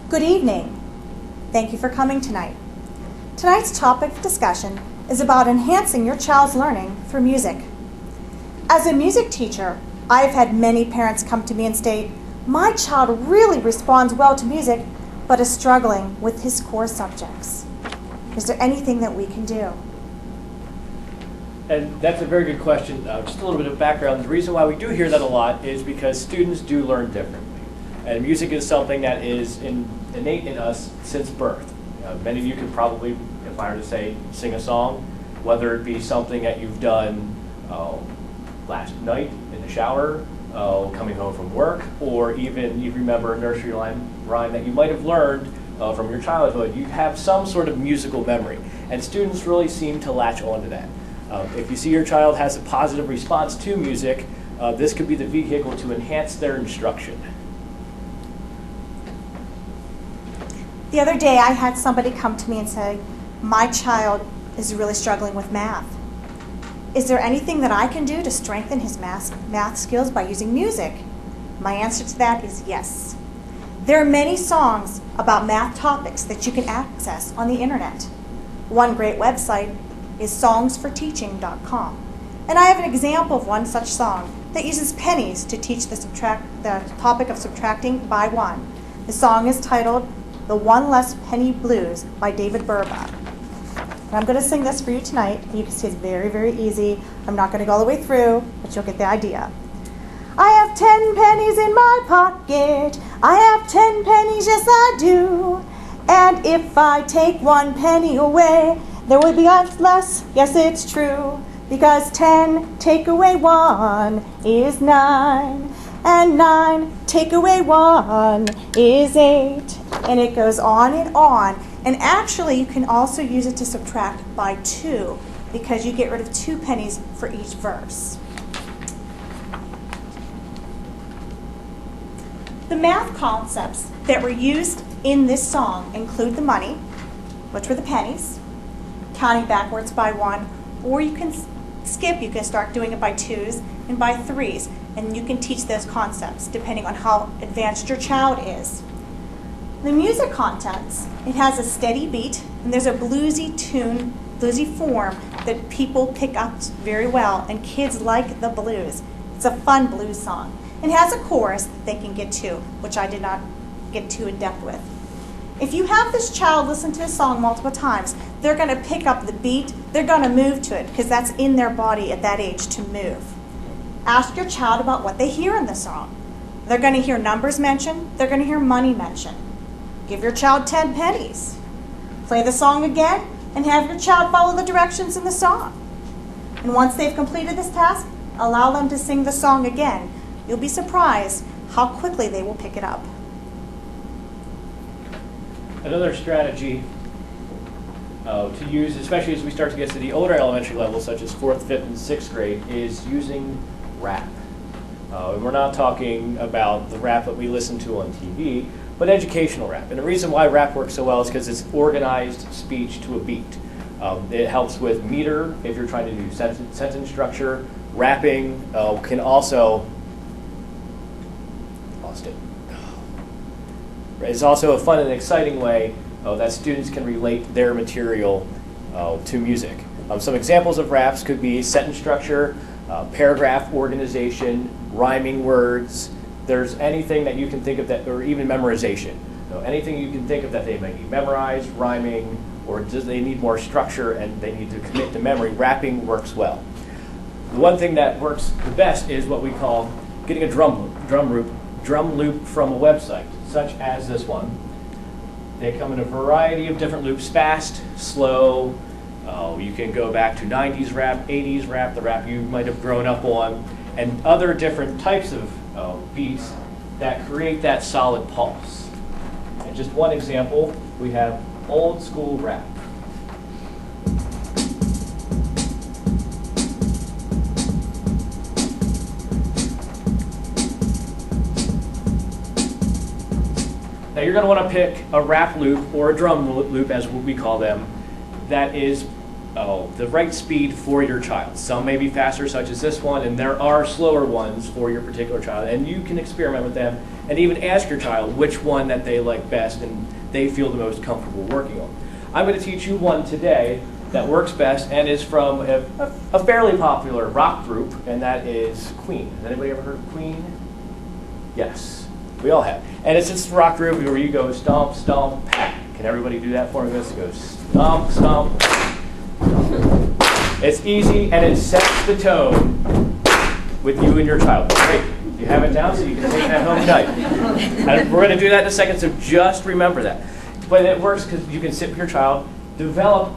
Good evening. Thank you for coming tonight. Tonight's topic of discussion is about enhancing your child's learning through music. As a music teacher, I've had many parents come to me and state, "My child really responds well to music, but is struggling with his core subjects. Is there anything that we can do?" And that's a very good question. Just a little bit of background. The reason why we do hear that a lot is because students do learn differently. And music is something that is innate in us since birth. Many of you could probably, if I were to say, sing a song, whether it be something that you've done last night in the shower, coming home from work, or even you remember a nursery rhyme that you might have learned from your childhood. You have some sort of musical memory, and students really seem to latch onto that. If you see your child has a positive response to music, this could be the vehicle to enhance their instruction. The other day I had somebody come to me and say, "My child is really struggling with math. Is there anything that I can do to strengthen his math skills by using music?" My answer to that is yes. There are many songs about math topics that you can access on the internet. One great website is songsforteaching.com. And I have an example of one such song that uses pennies to teach the topic of subtracting by one. The song is titled "The One Less Penny Blues" by David Burba. And I'm going to sing this for you tonight. You can see it's very, very easy. I'm not going to go all the way through, but you'll get the idea. I have 10 pennies in my pocket. I have 10 pennies, yes I do. And if I take 1 penny away, there will be less, yes it's true. Because 10 take away 1 is 9. And 9 take away 1 is 8. And it goes on and on. And actually, you can also use it to subtract by 2 because you get rid of 2 pennies for each verse. The math concepts that were used in this song include the money, which were the pennies, counting backwards by 1, or you can skip, you can start doing it by 2s and by 3s, and you can teach those concepts depending on how advanced your child is. The music contents, it has a steady beat, and there's a bluesy tune, bluesy form that people pick up very well, and kids like the blues. It's a fun blues song. It has a chorus that they can get to, which I did not get too in depth with. If you have this child listen to a song multiple times, they're going to pick up the beat, they're going to move to it, because that's in their body at that age to move. Ask your child about what they hear in the song. They're going to hear numbers mentioned, they're going to hear money mentioned. Give your child 10 pennies. Play the song again and have your child follow the directions in the song. And once they've completed this task, allow them to sing the song again. You'll be surprised how quickly they will pick it up. Another strategy to use, especially as we start to get to the older elementary levels, such as 4th, 5th, and 6th grade, is using rap. And we're not talking about the rap that we listen to on TV, but educational rap. And the reason why rap works so well is because it's organized speech to a beat. It helps with meter if you're trying to do sentence structure. Rapping can also, lost it. It's also a fun and exciting way that students can relate their material to music. Some examples of raps could be sentence structure, paragraph organization, rhyming words. There's anything that you can think of that, or even memorization. Anything you can think of that they might need memorized, rhyming, or they need more structure and they need to commit to memory, rapping works well. The one thing that works the best is what we call getting a drum loop from a website, such as this one. They come in a variety of different loops, fast, slow. You can go back to 90s rap, 80s rap, the rap you might have grown up on, and other different types of beats that create that solid pulse. And just one example, we have old school rap. Now you're going to want to pick a rap loop or a drum loop, as we call them, that is the right speed for your child. Some may be faster, such as this one, and there are slower ones for your particular child. And you can experiment with them and even ask your child which one that they like best and they feel the most comfortable working on. I'm going to teach you one today that works best and is from a fairly popular rock group, and that is Queen. Has anybody ever heard of Queen? Yes, we all have. And it's this rock group where you go stomp, stomp, pat. Can everybody do that for me? Let's go stomp, stomp. It's easy and it sets the tone with you and your child. Great. You have it down so you can take that home tonight. And we're going to do that in a second, so just remember that. But it works because you can sit with your child, develop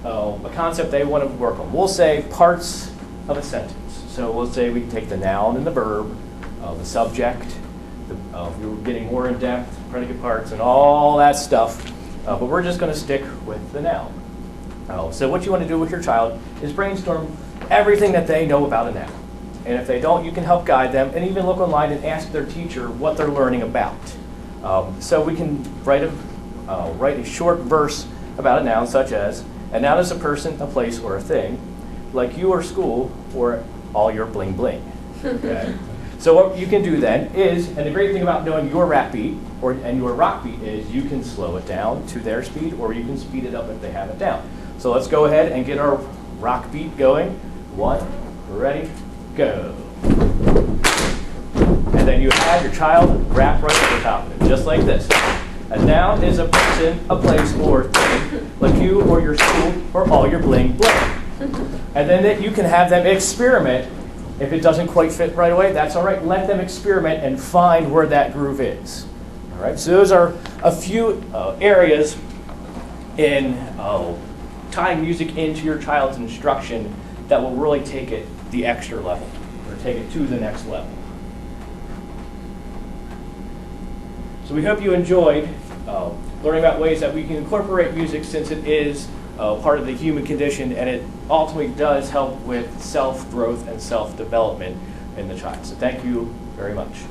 a concept they want to work on. We'll say parts of a sentence. So we'll say we can take the noun and the verb, the subject, if you're getting more in depth, predicate parts, and all that stuff. But we're just going to stick with the noun. So what you want to do with your child is brainstorm everything that they know about a noun. And if they don't, you can help guide them and even look online and ask their teacher what they're learning about. So we can write a short verse about a noun, such as, a noun is a person, a place, or a thing, like you or school, or all your bling bling. Okay? So what you can do then is, and the great thing about knowing your rap beat and your rock beat is you can slow it down to their speed, or you can speed it up if they have it down. So let's go ahead and get our rock beat going. 1, ready, go. And then you have your child rap right at the top of it, just like this. A noun is a person, a place, or thing, like you or your school, or all your bling bling. And then you can have them experiment. If it doesn't quite fit right away, that's all right. Let them experiment and find where that groove is. All right. So those are a few areas in tying music into your child's instruction that will really take it the extra level, or take it to the next level. So we hope you enjoyed learning about ways that we can incorporate music, since it is part of the human condition, and it ultimately does help with self-growth and self-development in the child. So thank you very much.